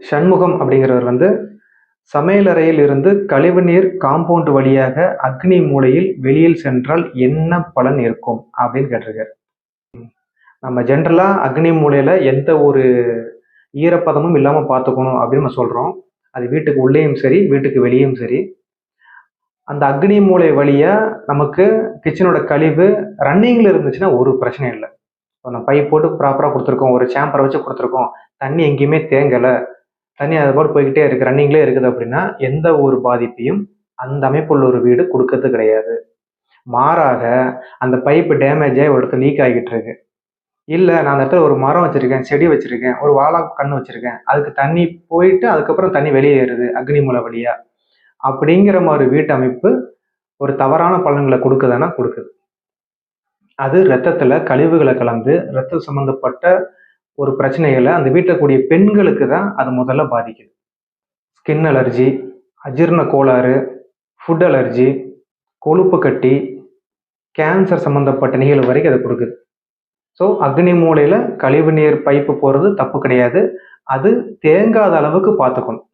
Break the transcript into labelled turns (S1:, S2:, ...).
S1: சண்முகம் அப்படிங்கிறவர் வந்து சமையலறையில் இருந்து கழிவுநீர் காம்பவுண்ட் வழியாக அக்னி மூலையில் வெளியில் சென்றால் என்ன பலன் இருக்கும் அப்படின்னு கேட்டிருக்காரு. நம்ம ஜென்ரலா அக்னி மூலையில எந்த ஒரு ஈரப்பதமும் இல்லாம பார்த்துக்கணும் அப்படின்னு நம்ம சொல்றோம். அது வீட்டுக்கு உள்ளேயும் சரி, வீட்டுக்கு வெளியும் சரி. அந்த அக்னி மூலை வழியா நமக்கு கிச்சனோட கழிவு ரன்னிங்ல இருந்துச்சுன்னா ஒரு பிரச்சனையும் இல்ல. நம்ம பைப் போட்டு ப்ராப்பரா குடுத்துருக்கோம். ஒரு சேம்பர வச்சு குடுத்துருக்கோம். தண்ணி எங்கேயுமே தேங்கல. தண்ணி அது பாட்டுக்கு போய்க்கிட்டே இருக்கு. ரன்னிங்லயே இருக்குது அப்படின்னா, எந்த ஒரு பாதிப்பையும் அந்த அமைப்புள்ள ஒரு வீடு குடுக்கறது கிடையாது. மாறாக அந்த பைப் டேமேஜ் ஆயி ஒரு இடத்துல லீக் ஆகிட்டு இருக்கு. இல்ல நான் அந்த இடத்துல ஒரு மரம் வச்சிருக்கேன், செடி வச்சிருக்கேன், ஒரு வாழை கண்ணு வச்சிருக்கேன். அதுக்கு தண்ணி போயிட்டு அதுக்கப்புறம் தண்ணி வெளிய ஏறுது அக்னி மூலை வழியா. அப்படிங்கிற மாரி வீட்டு அமைப்பு ஒரு தவறான பலன்கள குடுக்குதான்னா குடுக்குது. அது ரத்தத்துல கழிவுகள கலந்து, ரத்தம் சம்பந்தப்பட்ட ஒரு பிரச்சனைகள அந்த வீட்ல கூடிய பெண்களுக்கு தான் அது முதல்ல பாதிக்குது. ஸ்கின் அலர்ஜி, அஜீரண கோளாறு, ஃபுட் அலர்ஜி, கொழுப்பு கட்டி, கேன்சர் சம்பந்தப்பட்ட நிகழ்வு வரைக்கும் அது குடுக்குது. ஸோ அக்னி மூலையில கழிவு நீர் பைப்பு போறது தப்பு கிடையாது. அது தேங்காத அளவுக்கு பார்த்துக்கணும்.